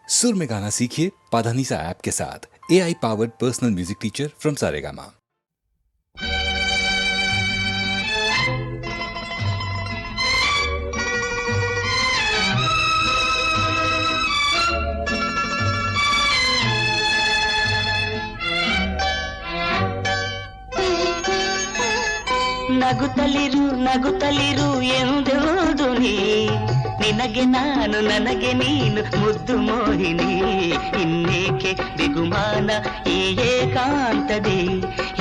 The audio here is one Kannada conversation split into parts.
सुर में गाना सीखिए पाधानीसा ऐप के साथ। AI powered personal music teacher from Saregama. ನಗುತ್ತಲಿರು ನಗುತ್ತಲಿರು ಎಂದೆಂದು ನಿನಗೆ ನಾನು ನನಗೆ ನೀನು ಮುದ್ದು ಮೋಹಿನಿ. ಇನ್ನೇಕೆ ಬಿಗುಮಾನ ಈ ಏಕಾಂತದಿ,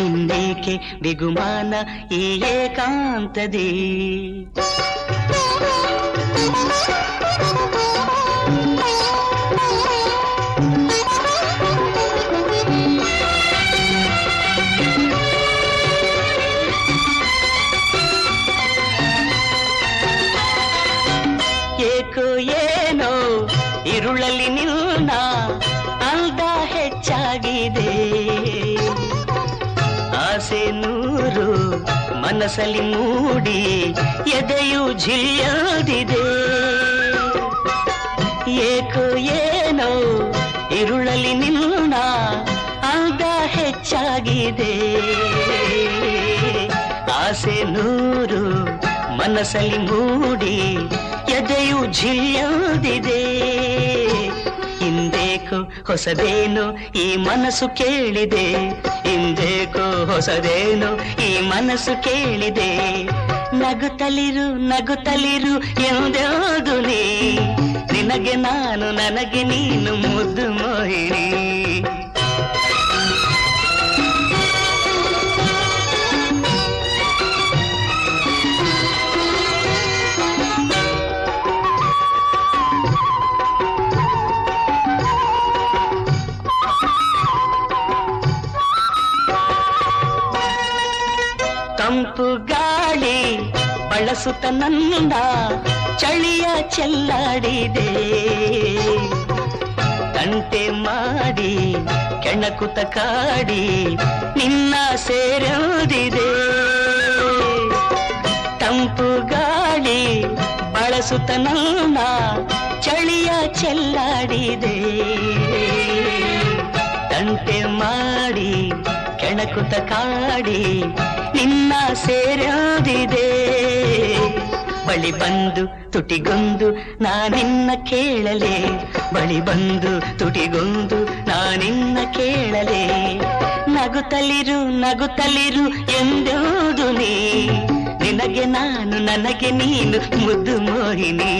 ಇನ್ನೇಕೆ ಬಿಗುಮಾನ ಈ ಏಕಾಂತದಿ. ಏನೋ ಇರುಳಲ್ಲಿ ನಿನ್ನ ಅಂದ ಹೆಚ್ಚಾಗಿದೆ, ಆಸೆ ನೂರು ಮನಸ್ಸಲ್ಲಿ ಮೂಡಿ ಎದೆಯು ಝಿಲ್ಯದಿದೆ. ಏಕೋ ಏನೋ ಇರುಳಲ್ಲಿ ನಿನ್ನ ಅಂದ ಹೆಚ್ಚಾಗಿದೆ, ಆಸೆ ನೂರು ಮನಸ್ಸಲ್ಲಿ ಮೂಡಿ ಎದೆಯು ಝಿಲ್ಯದಿದೆ. ಇಂದೇಕೋ ಹೊಸದೇನು ಈ ಮನಸ್ಸು ಕೇಳಿದೆ, ಇಂದೇಕೋ ಹೊಸದೇನು ಈ ಮನಸ್ಸು ಕೇಳಿದೆ. ನಗುತ್ತಲಿರು ನಗುತ್ತಲಿರು ಎಂದೆಂದು ನಿನಗೆ ನಾನು ನನಗೆ ನೀನು ಮುದ್ದು ಮೋಹಿನಿ. ತಂಪು ಗಾಳಿ ಬಳಸುತ್ತ ನನ್ನ ಚಳಿಯ ಚೆಲ್ಲಾಡಿದೆ, ತಂಟೆ ಮಾಡಿ ಕೆಣಕುತ ಕಾಡಿ ನಿನ್ನ ಸೇರೋದಿದೆ. ತಂಪು ಗಾಳಿ ಬಳಸುತ್ತ ನನ್ನ ಚಳಿಯ ಚೆಲ್ಲಾಡಿದೆ, ತಂಟೆ ಮಾಡಿ ಕೆಣಕುತ ಕಾಡಿ ನಿನ್ನ ಸೇರೋದಿದೆ. ಬಳಿ ಬಂದು ತುಟಿಗೊಂದು ನಾನಿನ್ನ ಕೇಳಲೆ, ಬಳಿ ಬಂದು ತುಟಿಗೊಂದು ನಾನಿನ್ನ ಕೇಳಲೆ. ನಗುತ್ತಲಿರು ನಗುತ್ತಲಿರು ಎಂದೆಂದು ನಿನಗೆ ನಾನು ನನಗೆ ನೀನು ಮುದ್ದು ಮೋಹಿನಿ.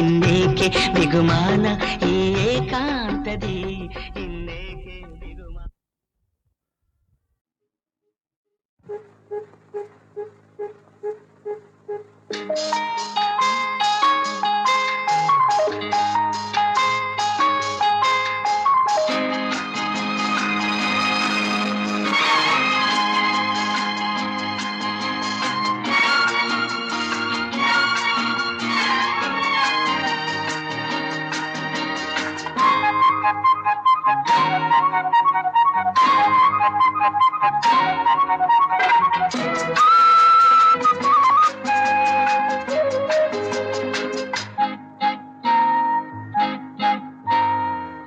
ಇನ್ನೇಕೆ ಬಿಗುಮಾನ ಈ ಏಕಾಂತದಿ, ಇನ್ನೇಕೆ ಬಿಗುಮಾನ.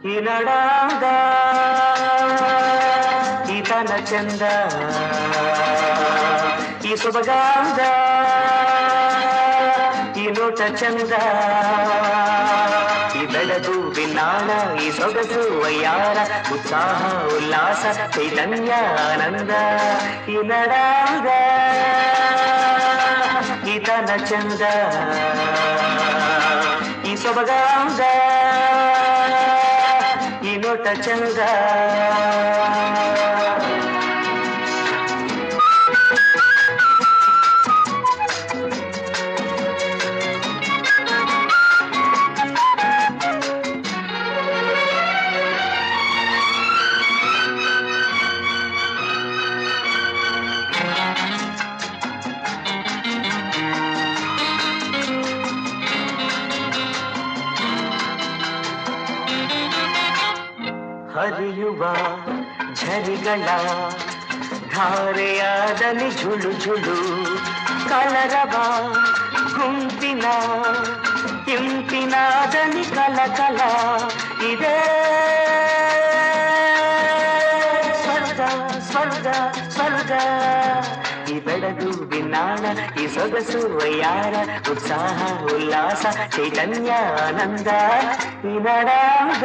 ಈ ನಡಾದ ಈತನ ಚಂದ, ಈ ಸೊಬಗಾದ ಈ ನೋಟ ಚಂದ, ಈ ಬೆಳಗು ಬಿನ್ನಾಳ ಈ ಸೊಗಸು ವಯ್ಯಾರ, ಉತ್ಸಾಹ ಉಲ್ಲಾಸ ಚೈತನ್ಯ ಆನಂದ. ಈ ನಡಾದ ಈತನ ಚಂದ, ಈ ಸೊಬಗಾದ ಈ ನೋಟ ಚಂದ. ಹರಿಯುವ ಝರಿಗಳ ಧಾರೆಯಾದಲ್ಲಿ ಝುಳು ಝುಳು ಕಲರವ ಗುಂಪಿನ ಇಂಪಿನಾದಲ್ಲಿ ಕಲ ಕಲ ಇದೆ ಸ್ವರ್ಗ ಈ ಬೆಳಗು ಬಿನ್ನಾಣ ಈ ಸೊಗಸು ವಯ್ಯಾರ ಉತ್ಸಾಹ ಉಲ್ಲಾಸ ಚೈತನ್ಯ ಆನಂದ ಈ ನಡಾಗ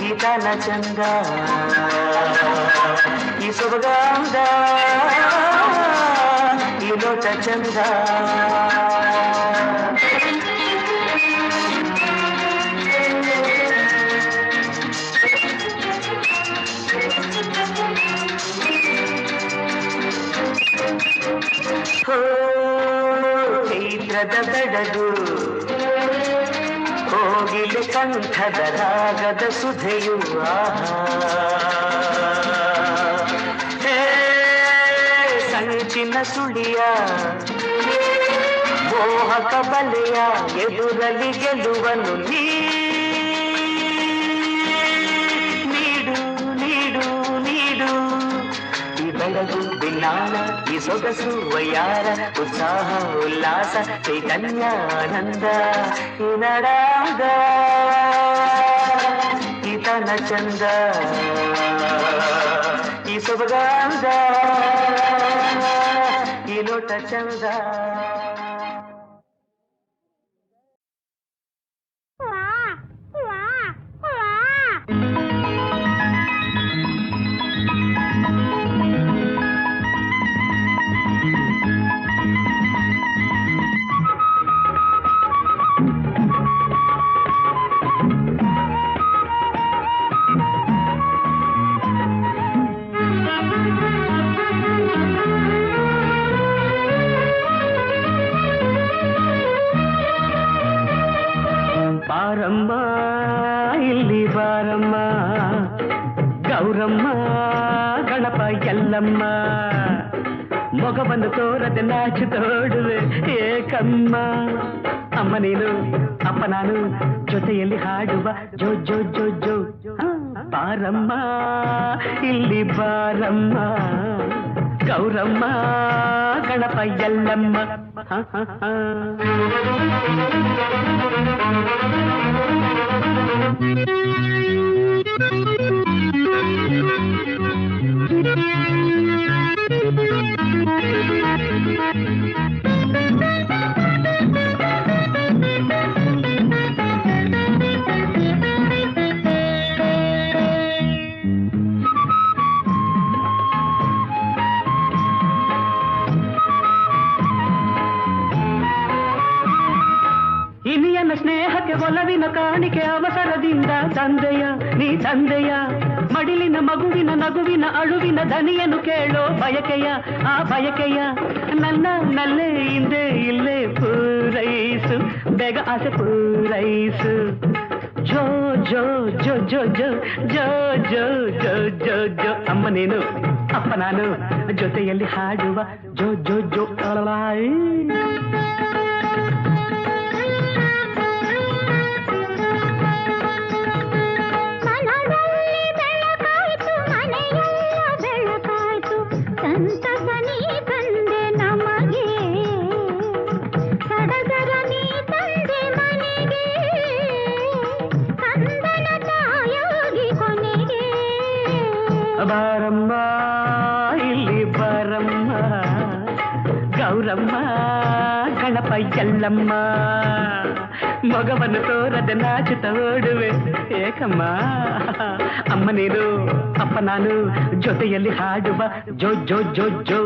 ಈ ತನ ಚಂದ ಈ ಸೊಬಗಾದ ಈ ಲೋಟ ಚಂದ ಚೈತ್ರದ ಬೆಡಗು ಹೋಗಿಲೆ ಕಂಠದ ರಾಗದ ಸುಧೆಯು ಸಂಚಿನ ಸುಳಿಯ ಮೋಹಕ ಬಲೆಯ ಎದುರಲಿ ಗೆಲುವನ್ನು ನೀಡು ನೀಡು ನೀಡು ಈ ಬೆಳಗು ಬಿನ್ನಾಣ ಈ ಸೊಗಸು ವಯ್ಯಾರ ಉತ್ಸಾಹ ಉಲ್ಲಾಸ ಚೈತನ್ಯ ಆನಂದ ಈ ನಡಾಗ ಈ ತನ ಚಂದ ಈ ಸೊಬಗಾದ ಈ ಲೋಟ ಚಂದ ಬಾರಮ್ಮ ಇಲ್ಲಿ ಬಾರಮ್ಮ ಗೌರಮ್ಮ ಗಣಪ ಎಲ್ಲಮ್ಮ ಮೊಗವನ್ನು ತೋರದೆ ನಾಚು ತೋಡುವೆ ಏಕಮ್ಮ ಅಮ್ಮ ನೀನು ಅಪ್ಪ ನಾನು ಜೊತೆಯಲ್ಲಿ ಹಾಡುವ ಜೋ ಜೋ ಜೋ ಜೋ ಬಾರಮ್ಮ ಇಲ್ಲಿ ಬಾರಮ್ಮ ಗೌರಮ್ಮ ಗಣಪ ಎಲ್ಲಮ್ಮ ಇನಿಯನ ಸ್ನೇಹಕ್ಕೆ ಒಲವಿನ ಕಾಣಿಕೆ ಅವಸರದಿಂದ ತಂದೆಯ ನೀ ತಂದೆಯ ಮಡಿಲಿನ ಮಗುವಿನ ನಗುವಿನ ಅಳುವಿನ ದನಿಯನ್ನು ಕೇಳೋ ಬಯಕೆಯ ಆ ಬಯಕೆಯ ನನ್ನ ನಲ್ಲೇ ಹಿಂದೆ ಇಲ್ಲೇ ಪೂರೈಸು ಬೇಗ ಆಸೆ ಪೂರೈಸು ಜೋ ಜೋ ಜೋ ಜೋ ಜೋ ಜೋ ಜೋ ಜೋ ಜೋ ಜೋ ಅಮ್ಮ ನೀನು ಅಪ್ಪ ನಾನು ಜೊತೆಯಲ್ಲಿ ಹಾಡುವ ಜೋ ಜೋ ಜೋ ಅಳಲಾಯಿ ಬಾರಮ್ಮ ಇಲ್ಲಿ ಬಾರಮ್ಮ ಗೌರಮ್ಮ ಗಣಪ ಎಲ್ಲಮ್ಮ ಮಗವನ್ನು ತೋರದೆ ನಾಚುತ್ತ ಓಡುವೆ ಏಕಮ್ಮ ಅಮ್ಮ ನೀನು ಅಪ್ಪ ನಾನು ಜೊತೆಯಲ್ಲಿ ಹಾಡುವ ಜೋ ಜೋ ಜೋ ಜೋ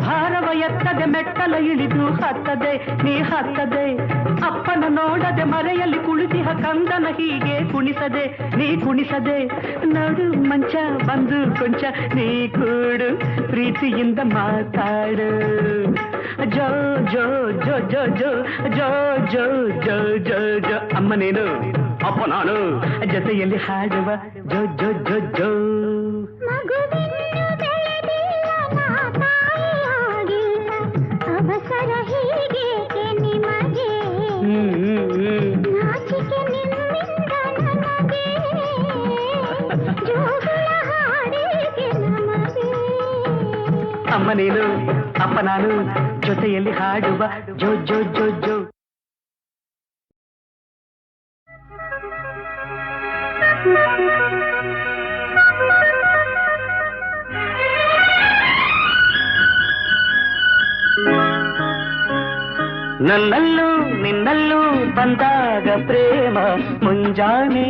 ಭಾರವ ಎತ್ತದೆ ಮೆಟ್ಟಲ ಇಳಿದು ಹತ್ತದೆ ನೀ ಹತ್ತದೆ ಅಪ್ಪನ ನೋಡದೆ ಮರೆಯಲ್ಲಿ ಕುಳಿತಿಹ ಕಂದನ ಹೀಗೆ ಕುಣಿಸದೆ ನೀ ಕುಣಿಸದೆ ನೋಡು ಮಂಚ ಬಂದು ಕೊಂಚ ನೀ ಕೂಡು ಪ್ರೀತಿಯಿಂದ ಮಾತಾಡು ಜೋ ಜೋ ಜೋ ಜೋ ಜೋ ಜೋ ಜೋ ಜೋ ಜೋ ಜೋ ಅಮ್ಮ ನೀನು ಅಪ್ಪ ನಾನು ಜೊತೆಯಲ್ಲಿ ಹಾಡುವ ಜೋ ಜೋ ಜೋ ಜೋ ಅವಸರ ಹೀಗೇಕೆ ನಿಮಗೆ ನಾಚಿಕೆ ನಿಮ್ಮಿಂದ ನನಗೆ ಜೋಗುಳ ಹಾಡೇಕೆ ನಮಗೆ ಅಮ್ಮ ನೀನು ಅಪ್ಪ ನಾನು ಜೊತೆಯಲ್ಲಿ ಹಾಡುವ ಜೋ ಜೋ ಜೋ ಜೋ ನನ್ನಲ್ಲೂ ನಿನ್ನಲ್ಲೂ ಬಂದಾಗ ಪ್ರೇಮ ಮುಂಜಾನೆ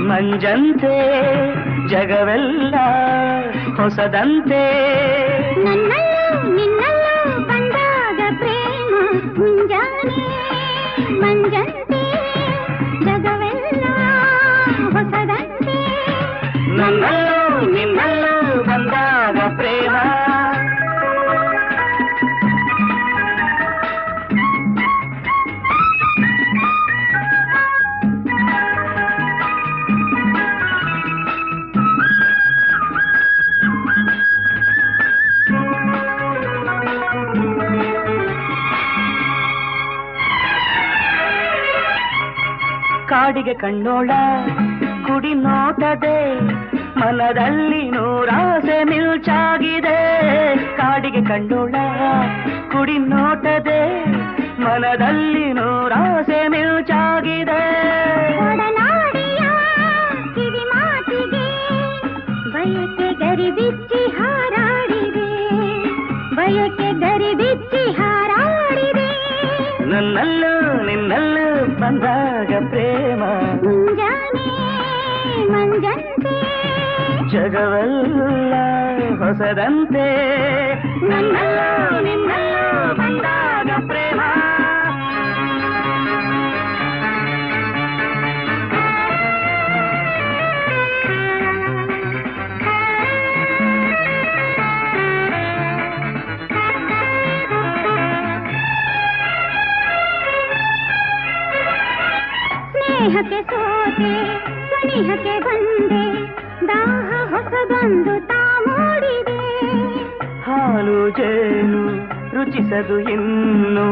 ಮಂಜಂತೆ ಜಗವೆಲ್ಲ ಹೊಸದಂತೆ ನನ್ನಲ್ಲೂ ನಿನ್ನಲ್ಲೂ ಬಂದಾಗ ಪ್ರೇಮ ಮುಂಜಾನೆ ಮಂಜಂತೆ ಜಗವೆಲ್ಲ ಹೊಸದಂತೆ ನನ್ನಲ್ಲೂ ನಿನ್ನಲ್ಲೂ ಬಂದಾಗ ಪ್ರೇಮ ಕಾಡಿಗೆ ಕಣ್ಣೋಳ ಕುಡಿ ನೋಟದೆ ಮನದಲ್ಲಿ ನೂರಾಸೆ ಮಿಲ್ಚಾಗಿದೆ ಕಾಡಿಗೆ ಕಣ್ಣೋಳ ಕುಡಿ ನೋಟದೆ ಮನದಲ್ಲಿ ನೂರಾಸೆ ಮಿಲ್ಚಾಗಿದೆ ಒಡನಾಡಿಯ ಕಿವಿ ಮಾತಿಗೆ ಬಯಕೆ ಗರಿ ಬಿಚ್ಚಿ ಹಾರಾಡಿದೆ ಬಯಕೆ ಗರಿ ಬಿಚ್ಚಿ ಹಾರಾಡಿದೆ ನನ್ನಲ್ಲೂ ನಿನ್ನಲ್ಲೂ ಬಂದಾಗ ಪ್ರೇಮ ಮುಂಜಾನೆ ಮಂಜಂತೆ ಜಗವೆಲ್ಲ ಹೊಸದಂತೆ ನನ್ನಲ್ಲೂ ನಿನ್ನಲ್ಲೂ ಬಂದಾಗ ಪ್ರೇಮ ಸ್ನೇಹಕ್ಕೆ ಸೋತೆ ಸನಿಹಕ್ಕೆ ಬಂದೆ ದಾಹ ಹೊಸದೊಂದು ತಾ ಮೂಡಿದೆ ಹಾಲು ಜೇನು ರುಚಿಸದು ಇನ್ನು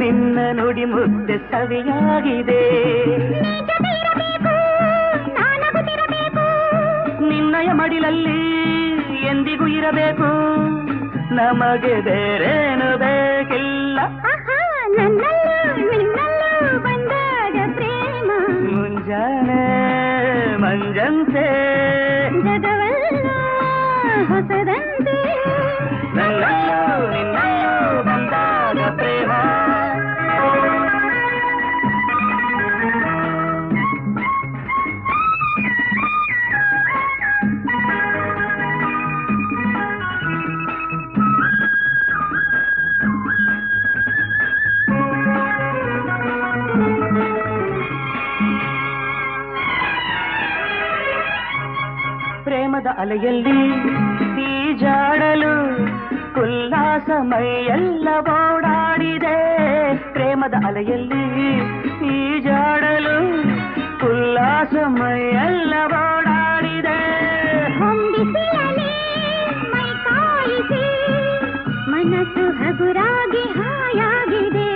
ನಿನ್ನ ನುಡಿ ಮುದ್ದೆ ಸವಿಯಾಗಿದೆ ನಿಜವಿರಬೇಕು ನಾನಗುತ್ತಿರಬೇಕು ನಿನ್ನಯ ಮಡಿಲಲ್ಲಿ ಎಂದಿಗೂ ಇರಬೇಕು ನಮಗೆ ಬೇರೇನು ಬೇಕಿಲ್ಲ ಆಹಾ ನನ್ನಲ್ಲೂ ನಿನ್ನಲ್ಲೂ ಬಂದಾಗ ಪ್ರೇಮ ಮುಂಜಾನೆ ಮಂಜಂತೆ ಜಗವೆಲ್ಲ ಹೊಸದಂತೆ ನನ್ನಲ್ಲೂ ನಿನ್ನಲ್ಲೂ ಬಂದಾಗ ಪ್ರೇಮ ಪ್ರೇಮದ ಅಲೆಯಲ್ಲಿ ಈಜಾಡಲು ಉಲ್ಲಾಸ ಮೈಯೆಲ್ಲ ಓಡಾಡಿದೆ ಪ್ರೇಮದ ಅಲೆಯಲ್ಲಿ ಈಜಾಡಲು ಉಲ್ಲಾಸ ಮೈಯೆಲ್ಲ ಓಡಾಡಿದೆ ಹೊಂಬಿಸಿಯಲೇ ಮೈ ಕಾಯಿಸಿ ಮನಸ್ಸು ಹಗುರಾಗಿ ಹಾಯಾಗಿದೆ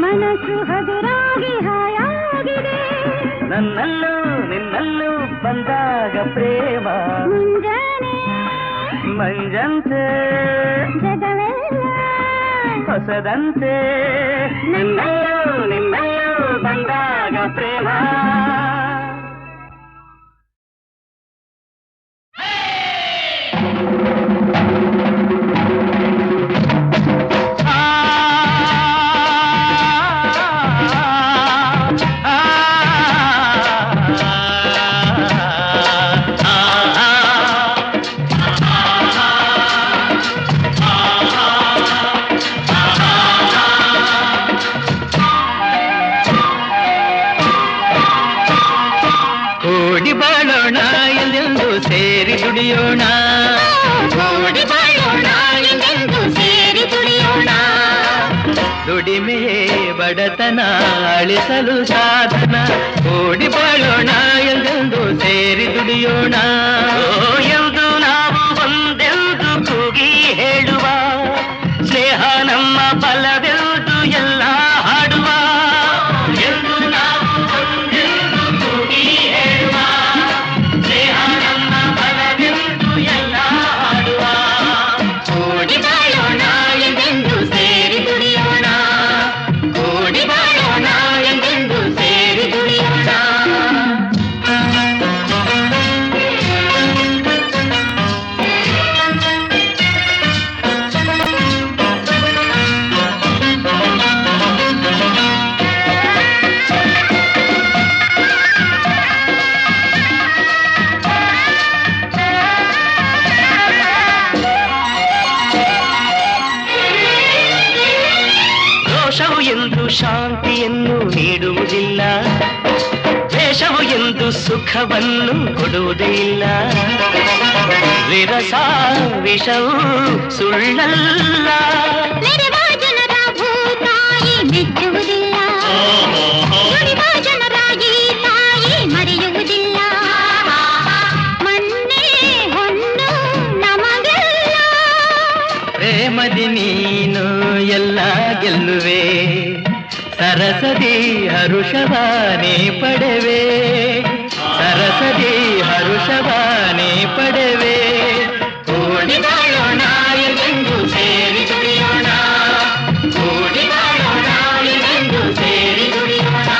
ಮನಸ್ಸು ಹಗುರಾಗಿ ಹಾಯಾಗಿದೆ ನನ್ನಲ್ಲೂ ನಿನ್ನಲ್ಲೂ ಬಂದಾಗ ಪ್ರೇಮ ಮುಂಜಾನೆ ಮಂಜಂತೆ ಜಗವೆಲ್ಲ ಹೊಸದಂತೆ ನನ್ನಲ್ಲೂ ನಿನ್ನಲ್ಲೂ ಬಂದಾಗ ಪ್ರೇಮ ಕೂಡಿ ಬಾಳೋಣ ಎಂದೆಂದು ಸೇರಿ ದುಡಿಯೋಣ ಕೂಡಿ ಬಾಳೋಣ ಎಂದೆಂದು ಸೇರಿ ದುಡಿಯೋಣ ದುಡಿಮೆಯೇ ಬಡತನ ಅಳಿಸಲು ಸಾಧನ. ಕೂಡಿ ಬಾಳೋಣ ಎಂದೆಂದು ಸೇರಿ ದುಡಿಯೋಣ. ಎಂದು ನಾವು ಒಂದೆಂದು ಕೂಗಿ ಹೇಳುವ, ಸ್ನೇಹ ನಮ್ಮ ಬಲವೆಂದು ಎಲ್ಲ ಹಾಡುವ. ಎಂದು ನಾವು ಒಂದೆಂದು ಕೂಗಿ ಹೇಳುವ, ಸ್ನೇಹ ನಮ್ಮ ಬಲವೆಂದು ಎಲ್ಲ ಹಾಡುವ. ಕೂಡಿ ಬಾಳೋಣ ಎಂದೆಂದು ಸೇರಿ ದುಡಿಯೋಣ. ಕೂಡಿ ಬಾಳೋಣ ಎಂದೆಂದು ಸೇರಿ ದುಡಿಯೋಣ. ರೋಷವು ಎಂದು ಶಾಂತಿಯನ್ನು ನೀಡುವುದಿಲ್ಲ, ದ್ವೇಷವು ಎಂದು ಸುಖವನ್ನು ಕೊಡುವುದೇ ಇಲ್ಲ. ವಿರಸ ವಿಷವು ಸುಳ್ಳಲ್ಲ, ನೆರೆವ ಜನರ ಭೂತಾಯಿ ಮೆಚ್ಚುವುದಿಲ್ಲ, ನುಡಿವ ಜನರಾಗಿ ತಾಯಿ ಮರೆಯುವುದಿಲ್ಲ. ಮಣ್ಣೆ ಹೊನ್ನು ನಮಗೆಲ್ಲ, ಪ್ರೇಮದಿ ನೀನು ಎಲ್ಲ ಗೆಲ್ಲುವೆ, ಸರಸದಿ ಹರುಷವಾನೇ ಪಡೆವೆ. ಸರಸದಿ ಹರುಷವಾನೇ ಪಡೆವೆ. ಕೂಡಿ ಬಾಳೋಣ ಎಂದೆಂದು ಸೇರಿ ದುಡಿಯೋಣ. ಕೂಡಿ ಬಾಳೋಣ ಎಂದೆಂದು ಸೇರಿ ದುಡಿಯೋಣ.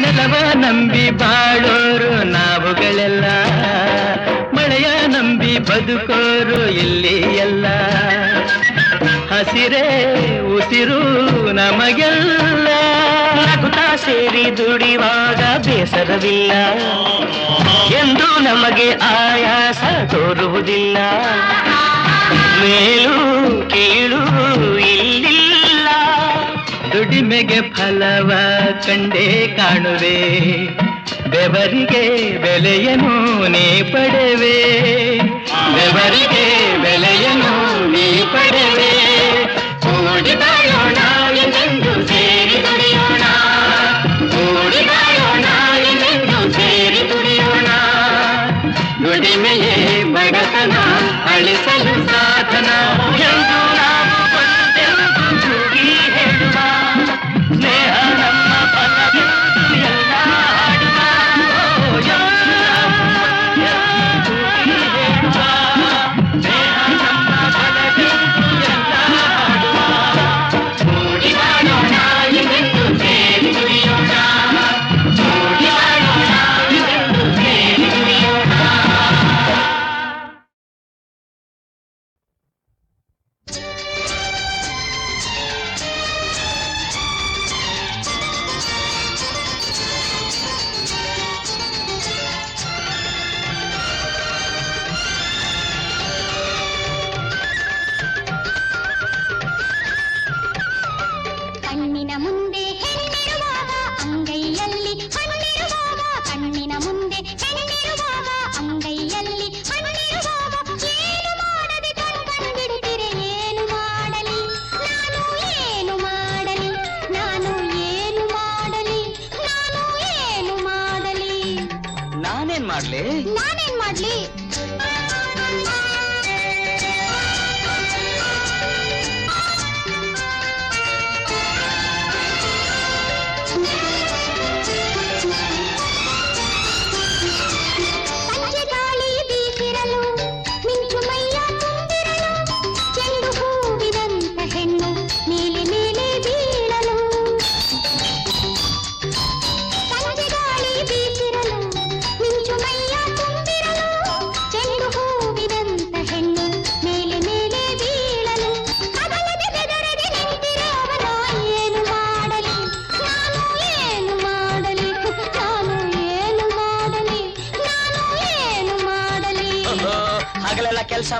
ನೆಲವ ನಂಬಿ ಬಾಳೋರು ನಾವುಗಳೆಲ್ಲ, ಮಳೆಯ ನಂಬಿ ಬದುಕೋರು ಇಲ್ಲಿ ಎಲ್ಲ. ಹಸಿರೇ ಉಸಿರು ನಮಗೆಲ್ಲ, ನಗುತ್ತಾ ಸೇರಿ ದುಡಿವಾಗ ಬೇಸರವಿಲ್ಲ, ಎಂದು ನಮಗೆ ಆಯಾಸ ತೋರುವುದಿಲ್ಲ. ಮೇಲು ಕೀಳು ಇಲ್ಲಿಲ್ಲ, ದುಡಿಮೆಗೆ ಫಲವ ಕಂಡೇ ಕಾಣುವೆ. ಬೆವರಿಗೆ ಬೆಲೆಯನು ನೀ ಪಡೆವೆ. ಬೆವರಿಗೆ ಬೆಲೆಯನು ನೀ ಪಡೆವೆ. ಕೂಡಿ ಬಾಳೋಣ ಎಂದೆಂದು ಸೇರಿ ದುಡಿಯೋಣ. ಕೂಡಿ ಬಾಳೋಣ ಎಂದೆಂದು ಸೇರಿ ದುಡಿಯೋಣ. ದುಡಿಮೆಯೇ ಬಡತನ ಅಳಿಸಲು ಸಾಧನ ಎಂದು ನಾವು ಒಂದೆಂದು ಕೂಗಿ ಹೇಳುವ, ಸ್ನೇಹ ನಮ್ಮ ಬಲವೆಂದು ಎಲ್ಲ ಹಾಡುವ. ಎಂದು ನಾವು ಒಂದೆಂದು ಕೂಗಿ ಹೇಳುವ, ಸ್ನೇಹ ನಮ್ಮ ಬಲವೆಂದು ಎಲ್ಲ ಹಾಡುವ. ಕೂಡಿ ಬಾಳೋಣ ಎಂದೆಂದು ಸೇರಿ ದುಡಿಯೋಣ. ಕೂಡಿ ಬಾಳೋಣ ಎಂದೆಂದು ಸೇರಿ ದುಡಿಯೋಣ.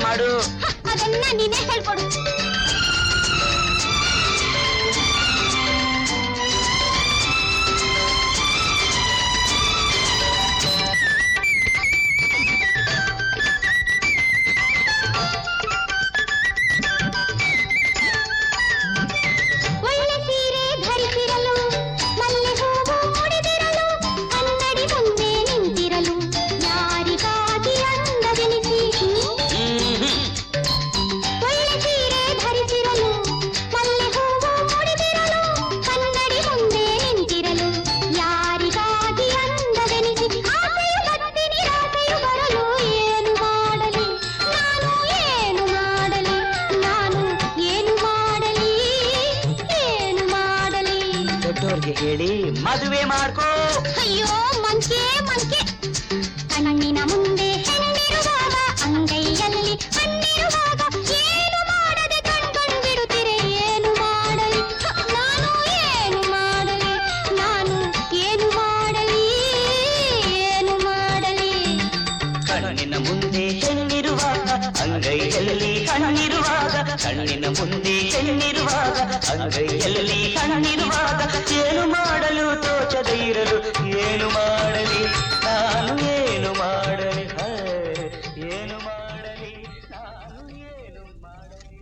ಮಾಡು. ಅದನ್ನ ನೀನೇ ಹೇಳ್ಕೊಡು. ಒಳ್ಳೆ ಸೀರೆ ಧರಿಸಿರಲು, ಮಲ್ಲೆ ಹೂವು ಮುಡಿದಿರಲು, ಕನ್ನಡಿ ಮುಂದೆ ನಿಂತಿರಲು, ಯಾರಿಗಾಗಿ ಅಂದವೆನಿಸಿ. ಒಳ್ಳೆ ಸೀರೆ ಧರಿಸಿರಲು, ಮಲ್ಲೆ ಹೂವು ಮುಡಿದಿರಲು, ಕನ್ನಡಿ ಮುಂದೆ ನಿಂತಿರಲು, ಯಾರಿಗಾಗಿ ಅಂದವೆನಿಸಿ. ಆಸೆಯು ಬತ್ತಿ ನಿರಾಸೆಯು ಬರಲು, ಏನು ಮಾಡಲಿ ನಾನು, ಏನು ಮಾಡಲಿ ನಾನು, ಏನು ಮಾಡಲಿ, ಏನು ಮಾಡಲಿ. ದೊಡ್ಡೋರ್ಗೆ ಹೇಳಿ ಮದುವೆ ಮಾಡ್ಕೋ. ಅಯ್ಯೋ ಮಂಕೆ ಮಂಕೆ, ಕಣ್ಣಿನ ಮುಂದೆ ಹೆಣ್ಣಿರುವಾಗ, ಅಂಗೈಯಲ್ಲಿ ಹಣ್ಣಿರುವಾಗ, ಏನು ಮಾಡದೆ ಕಣ್ಕೊಂಡ್ಬಿಡುತ್ತೀರೆ. ಏನು ಮಾಡಲಿ ನಾನು, ಏನು ಮಾಡಲಿ ನಾನು, ಏನು ಮಾಡಲಿ, ಏನು ಮಾಡಲಿ. ಕಣ್ಣಿನ ಮುಂದೆ ಹೆಣ್ಣಿರುವಾಗ, ಅಂಗೈಯಲ್ಲಿ ಹಣ್ಣಿರುವಾಗ, ಕಣ್ಣಿನ ಮುಂದೆ ಹೆಣ್ಣಿರುವಾಗ, ಅಂಗೈಯಲ್ಲಿ ಹಣ್ಣಿರುವಾಗ, ಏನು ಮಾಡಲು ತೋಚದೆ ಇರಲು, ಏನು ಮಾಡಲಿ ನಾನು, ಏನು ಮಾಡಲಿ ಏನು ಮಾಡಲಿ ನಾನು, ಏನು ಮಾಡಲಿ.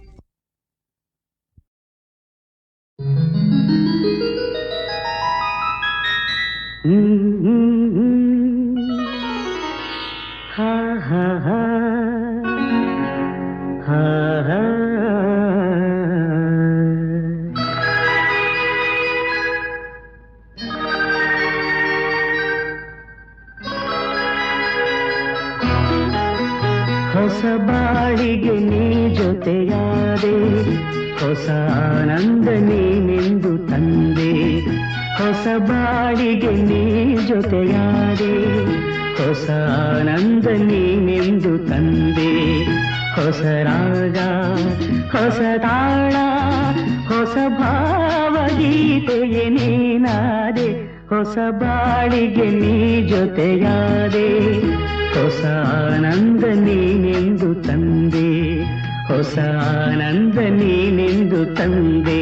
ಹಾ ಹಾ ಹಾ ಹಾ ಹಾ. ಹೊಸ ಬಾಳಿಗೆ ನೀ ಜೊತೆಯಾದೆ, ಹೊಸ ಆನಂದ ನೀನೆಂದು ತಂದೆ. ಹೊಸ ಬಾಳಿಗೆ ನೀ ಜೊತೆಯಾದೆ, ಹೊಸ ಆನಂದ ನೀನೆಂದು ತಂದೆ. ಹೊಸ ರಾಗ, ಹೊಸ ತಾಳ, ಹೊಸ ಭಾವಗೀತೆಯೇ ನೀನಾದೆ. ಹೊಸ ಬಾಳಿಗೆ ನೀ ಜೊತೆಯಾದೆ, ಹೊಸ ಆನಂದ ನೀನೆಂದು ತಂದೆ. ಹೊಸ ಆನಂದ ನೀನೆಂದು ತಂದೆ.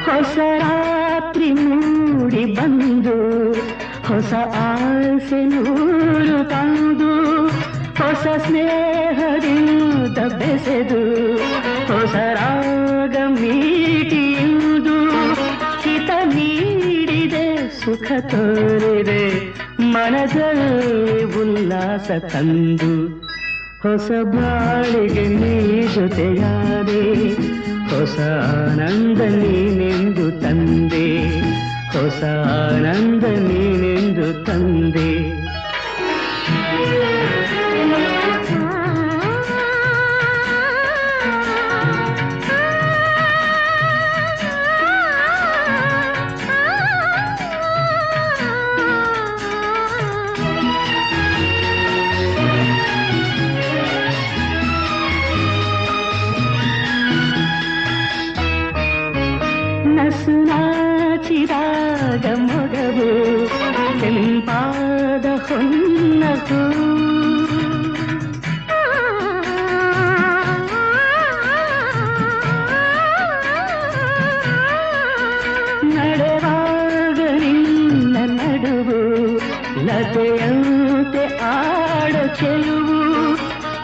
ಹೊಸ ರಾತ್ರಿ ಮೂಡಿ ಬಂದು, ಹೊಸ ಆಸೆ ನೂರು ತಂದು, ಹೊಸ ಸ್ನೇಹದಿಂದ ಬೆಸೆದು, ಹೊಸ ರಾಗ ಮೀಟಿಯುವುದು, ಹಿತ ನೀಡಿದೆ ಸುಖ ತೋರಿದೆ, ಮನದಲ್ಲಿ ಉಲ್ಲಾಸ ತಂದು. ಹೊಸ ಬಾಳಿಗೆ ನೀ ಜೊತೆಯಾದೆ, ಹೊಸ ಆನಂದ ನೀನೆಂದು ತಂದೆ. ಹೊಸ ಆನಂದ ನೀನೆಂದು ತಂದೆ. ನಸು ನಾಚಿದಾಗ ಮೊಗವು, ಕೆಂಪಾದ ಹೊನ್ನಸು, ನಡೆವಾಗ ನಿನ್ನ ನಡುವು, ಲತೆಯಂತೆ ಆಡ ಚೆಲುವು,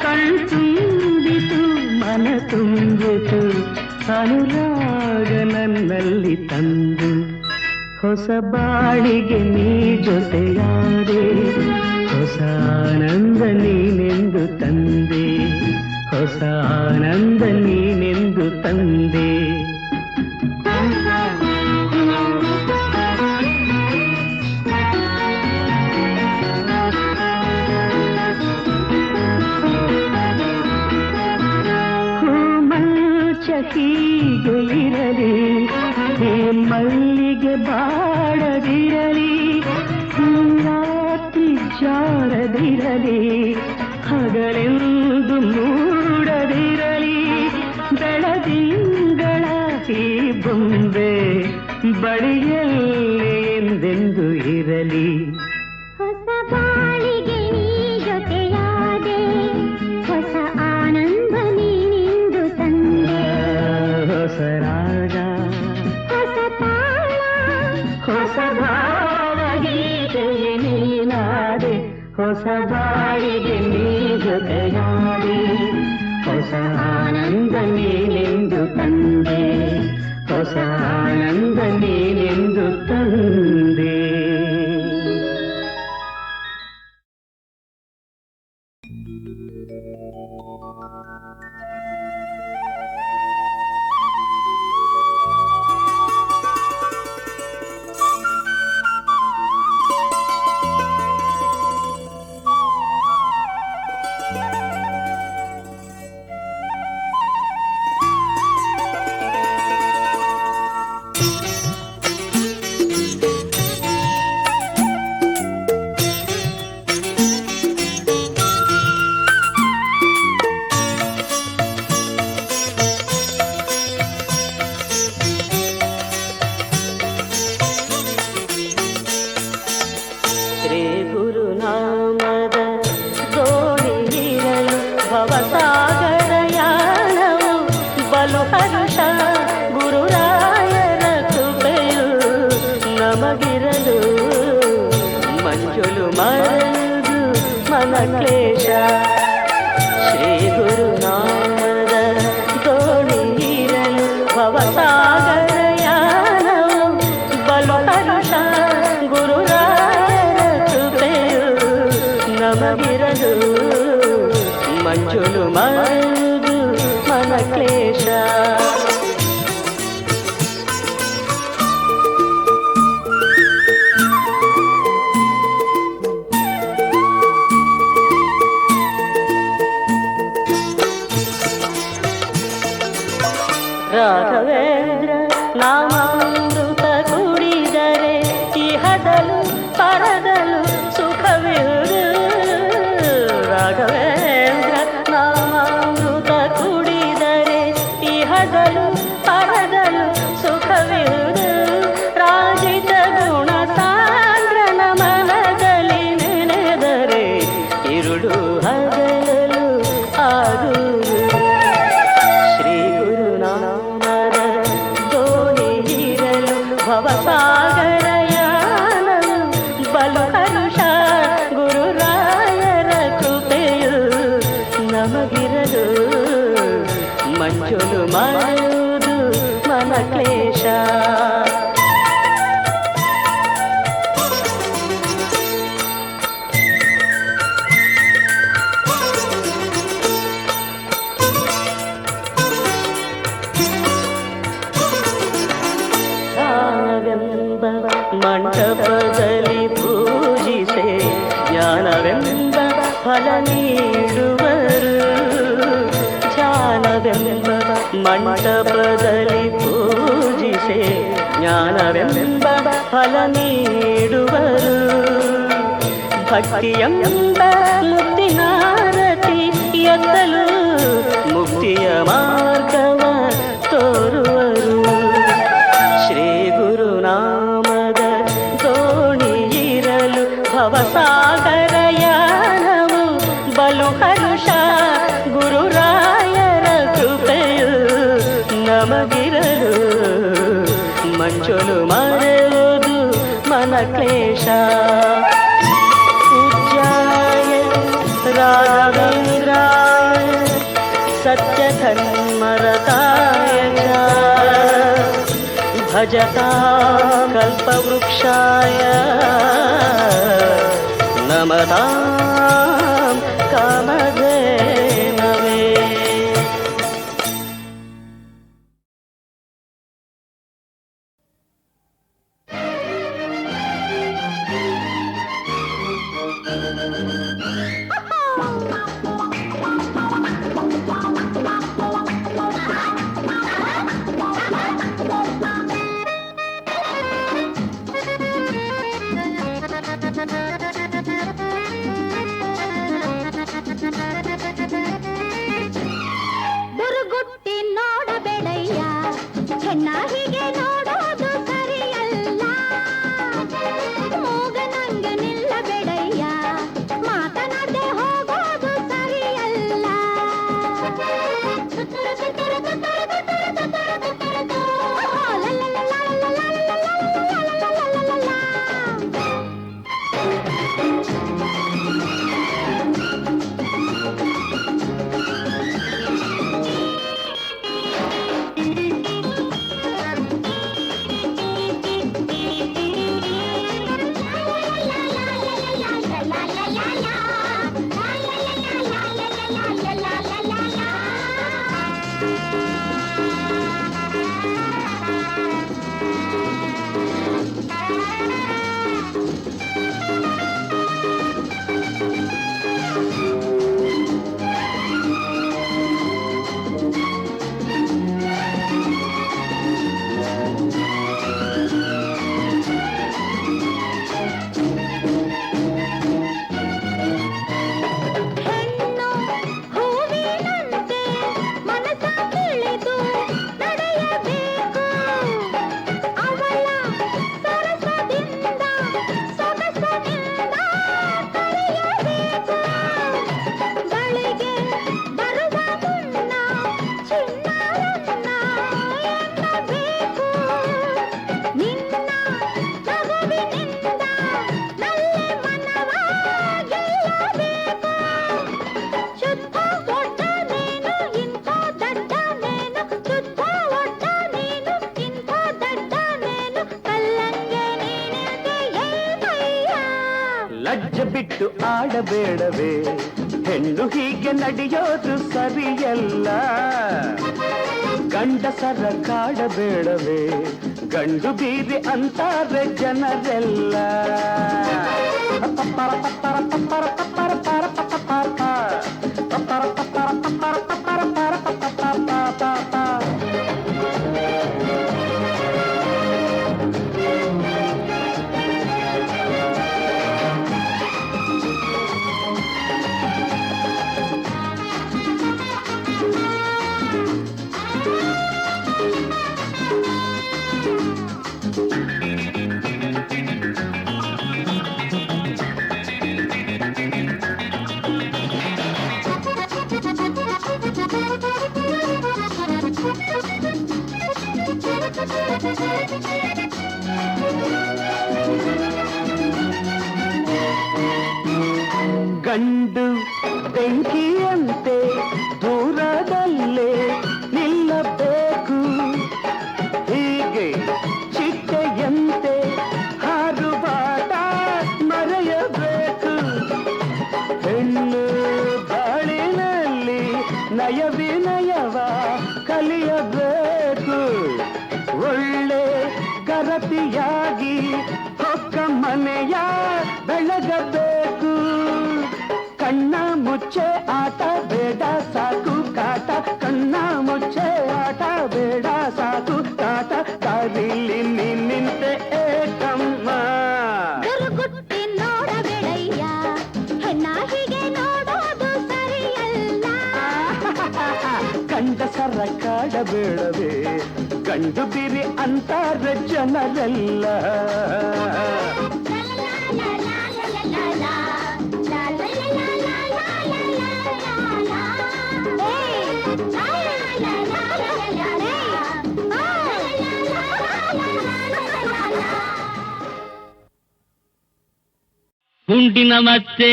ಕಣ್ತುಂಬಿತು ಮನ ತುಂಬಿತು, ಅನುರಾಗ ನನ್ನಲ್ಲಿ ತಂದು. ಹೊಸ ಬಾಳಿಗೆ ನೀ ಜೊತೆಯಾದೆ, ಹೊಸ ಆನಂದ ನೀನೆಂದು ತಂದೆ. ಹೊಸ ಆನಂದ ನೀನೆಂದು ತಂದೆ. ಹೀಗೆ ಇರಲಿ, ಹೇ ಮೈ ಹೀಗೆ ಬಾಡದಿರಲಿ, ರಾತ್ರಿ ಜಾರದಿರಲಿ, ಹಗಲೆಂದು ಮೂಡದಿರಲಿ, ಬೆಳದಿಂಗಳ ಈ ಬೊಂಬೆ ಬಳಿಯಲ್ಲಿ ಎಂದೆಂದು ಇರಲಿ. ಹೊಸ ಬಾಳಿಗೆ ನೀ ಜೊತೆಯಾದೆ, ಹೊಸ ಆನಂದ ನೀನಿಂದು ತಂದೆ. ಹೊಸ ರಾಗ, ಹೊಸ ತಾಳ, ಹೊಸ ಭಾವಗೀತೆಗೆ ನೀನಾದೆ, ಹೊಸ ಬಾಳಿಗೆ ನೀ ಜೊತೆಯಾದೆ, ಹೊಸ ಆನಂದ ನೀನೆಂದು ತಂದೆ, ಹೊಸ ಆನಂದ ನೀನೆಂದು ತಂದೆ. ಶ್ರೀ ಗುರುನಾಮದ ದೋಣಿಯಿರಲು ಭವಸಾಗರ ಯಾನವು ಬಲು ಹರುಷ, ಗುರುರಾಯರ ಕೃಪೆಯು ನಮಗಿರಲು, ಮಂಜುಲು ಮರದು ಮನ ಕ್ಲೇಶ. ಶ್ರೀ ಗುರುನಾಮದ ದೋಣಿಯಿರಲು ಭವಸಾಗರ ಯಾನವು ಬಲು ಹರುಷ, ಗುರುರಾಯರ ಕೃಪೆಯು ನಮಗಿರಲು, ಮಂಜುಲು ಮರದು ಮನ ಕ್ಲೇಶ. ರಾಘವೇಂದ್ರ ನಾಮಾಮೃತ ಕುಡಿದರೆ ಇಹದಲು ಪರದಲು ಸುಖವಿರುವುದು. ರಾಘವೇಂದ್ರ ನಾಮಾಮೃತ ಕುಡಿದರೆ ಇಹದಲು ಪರದಲು ಸುಖವಿರುವುದು. ರಾಜಿತ ಗುಣ ಸಾಂದ್ರನ ಮನದಲ್ಲಿ ನೆನೆದರೆ ಇರುಳು ಹಗಲಲು ಆಗುವುದು. ಶ್ರೀ ಗುರುನಾಮದ ದೋಣಿಯಿರಲು ಭವಸಾಗರ ಯಾನವು ಬಲು ಹರುಷ, ಗುರುರಾಯರ ಕೃಪೆಯು ನಮಗಿರಲು, ಮಂಜುಲು ಮರದು ಮನ ಕ್ಲೇಶ. ಜ್ಞಾನವೆಂಬ ಮಂಟಪದಲ್ಲಿ ಪೂಜಿಸೆ, ಜ್ಞಾನವೆಂಬ ಫಲ ನೀಡುವರು. ಜ್ಞಾನವೆಂಬ ಮಂಟಪದಲ್ಲಿ ಪೂಜಿಸೆ, ಜ್ಞಾನವೆಂಬ ಫಲ ನೀಡುವರು. ಭಕ್ತಿಯೆಂಬ ಮುಕ್ತಿನಾರತಿ ಎತ್ತಲು, ಮುಕ್ತಿಯ ಮಾರ್ಗವ ತೋರುವರು. ಶ್ರೀ ಗುರುನಾಮದ ದೋಣಿಯಿರಲು ಭವಸಾಗರ ಯಾನವು ಬಲು ಹರುಷ, ಗುರುರಾಯರ ಕೃಪೆಯು ನಮಗಿರಲು, ಮಂಜುಲು ಮರೆಯುವುದು ಮನ ಕ್ಲೇಶ. ಪೂಜ್ಯಾಯ ರಾಘವೇಂದ್ರಾಯ ಸತ್ಯಧರ್ಮರತಾಯ ಚ, ಭಜತಾಂ ಕಲ್ಪವೃಕ್ಷಾಯ ನಮತಾಂ ಕಾಮಧೇನವೇ. ಲಜ್ಜೆ ಬಿಟ್ಟು ಆಡಬೇಡವೇ ಹೆಣ್ಣು ಹೀಗೆ ನಡೆಯೋದು ಸರಿಯಲ್ಲ ಗಂಡಸರ ಕಾಡಬೇಡವೇ ಗಂಡು ಬೀರಿ ಅಂತಾರೆ ಜನರೆಲ್ಲ ಪಪ್ಪರ ಪಪ್ಪರ ಪಪ್ಪರ ಪಪ್ಪರ ಪರ ಪಪ್ಪರ ಪಪ್ಪರ ಪಪ್ಪರ ಪಪ್ಪರ ಪಪ್ಪರ ಪರ ಪಪ್ಪರ ಗಂಡು ಬೆಂಕಿಯಂತೆ ದೂರದಲ್ಲೇ ನಿಲ್ಲಬೇಕು ಹೀಗೆ ಚಿಟ್ಟೆಯಂತೆ ಹಾರುವಾಟ ಮರೆಯಬೇಕು ಹೆಣ್ಣು ಬಾಳಿನಲ್ಲಿ ನಯ ವಿನಯವ ಕಲಿಯಬೇಕು ಒಳ್ಳೆ ಗರತಿಯಾಗಿ ಹೊಕ್ಕ ಮನೆಯ ಬೆಳಗಬೇಕು ಕಣ್ಣ ಮುಚ್ಚೆ ಆಟ ಬೇಡ ಸಾಕು ಕಾಟ ಕಣ್ಣ ಮುಚ್ಚೆ ಆಟ ಬೇಡ ಸಾಕು ಕಾಟ ದಾರಿಲಿ ನಿಂತೆ ಏಕಮ್ಮ ಗುರುಗುಟ್ಟಿ ನೋಡಬೇಡಯ್ಯ ಹೆಣ್ಣ ಹೀಗೆ ನೋಡೋದು ಸರಿಯಲ್ಲ ಗಂಡಸರ ಕಾಡಬೇಡವೇ ಗಂಡು ಬಿರಿ ಅಂತಾರೆ ಜನರೆಲ್ಲ ಗುಂಡಿನ ಮತ್ತೆ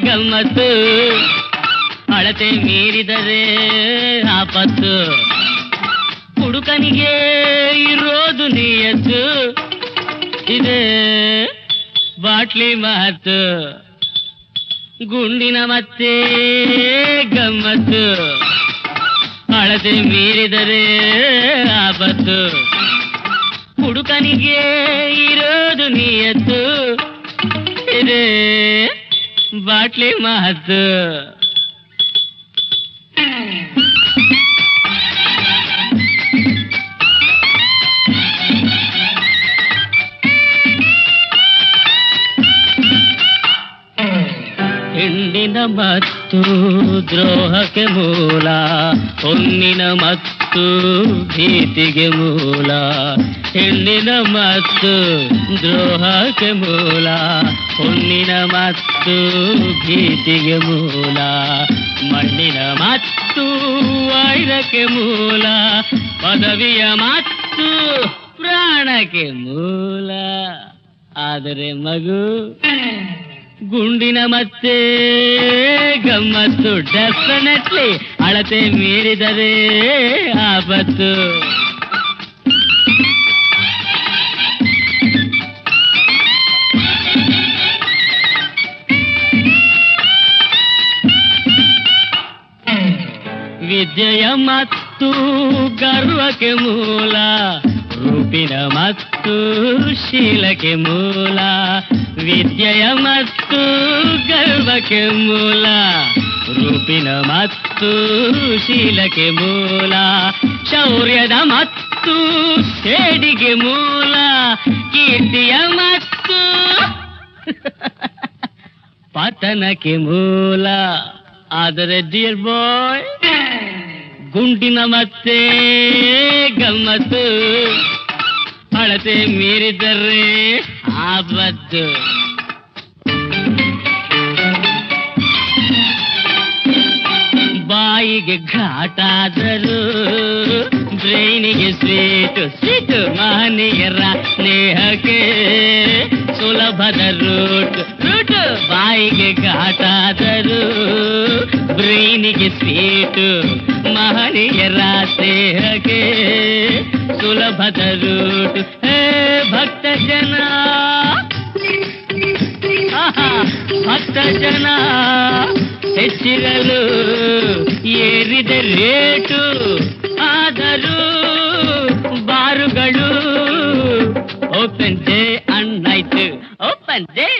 ಗಮ್ಮತ್ತು ಅಳತೆ ಮೀರಿದರೆ ಆಪತ್ತು ಹುಡುಕನಿಗೆ ಇರೋದು ನಿಯತ್ತು ಇದೆ ಬಾಟ್ಲಿ ಮಾತು ಗುಂಡಿನ ಮತ್ತೆ ಗಮ್ಮತ್ತು ಅಳತೆ ಮೀರಿದರೆ ಆಪತ್ತು ಹುಡುಕನಿಗೆ ಇರೋದು ನಿಯತ್ತು ಇದೆ ಬಾಟ್ಲಿ ಮಾತು ಹೆಣ್ಣಿನ ಮತ್ತು ದ್ರೋಹಕ್ಕೆ ಮೂಲ ಹೊನ್ನಿನ ಮತ್ತು ಭೀತಿಗೆ ಮೂಲ ಹೆಣ್ಣಿನ ಮತ್ತು ದ್ರೋಹಕ್ಕೆ ಮೂಲ ಹೊನ್ನಿನ ಮತ್ತು ಭೀತಿಗೆ ಮೂಲ ಮಣ್ಣಿನ ಮತ್ತು ವೈರಕ್ಕೆ ಮೂಲ ಪದವಿಯ ಮತ್ತು ಪ್ರಾಣಕ್ಕೆ ಮೂಲ ಆದರೆ ಮಗು ಗುಂಡಿನ ಮತ್ತೆ ಗಮ್ಮತ್ತು ಡೆಫಿನೆಟ್ಲಿ ಅಳತೆ ಮೀರಿದರೆ ಆಪತ್ತು ವಿದ್ಯೆಯ ಮತ್ತು ಗರ್ವಕ್ಕೆ ಮೂಲ ರೂಪಿನ ಮತ್ತು ಶೀಲಕ್ಕೆ ಮೂಲ ವಿದ್ಯೆಯ ಮತ್ತು ಗರ್ವಕ್ಕೆ ಮೂಲ ರೂಪಿನ ಮತ್ತು ಶೀಲಕ್ಕೆ ಮೂಲ ಶೌರ್ಯದ ಮತ್ತು ಸೇಡಿಗೆ ಮೂಲ ಕೀರ್ತಿಯ ಮತ್ತು ಪತನಕ್ಕೆ ಮೂಲ ಆದರೆ ಡಿಯರ್ ಬಾಯ್ ಗುಂಡಿನ ಮತ್ತೆ ಗಮ್ಮತ್ತು ಅಳತೆ ಮೀರಿದರೆ ಆಪತ್ತು ಬಾಯಿಗೆ ಘಾಟಾದರೂ ಬ್ರೈನಿಗೆ ಸ್ವೀಟು ಸ್ವೀಟು ಮಹನೀಯರ ಸ್ನೇಹಕ್ಕೆ ಸುಲಭದ ರೂಟ್ ರೂಟ್ ಬಾಯಿಗೆ ಘಾಟಾದರೂ ಬ್ರೈನಿಗೆ ಸ್ವೀಟು ಮಹನೀಯರ ಸ್ನೇಹಕ್ಕೆ ಸುಲಭದ ರೂಟ್ ಹೇ ಭಕ್ತ ಜನ ಭಕ್ತ ಜನ ಹೆಚ್ಚಿರಲು ಏರಿದ ರೇಟು, ಆದರೂ ಬಾರುಗಳು open day and night, open day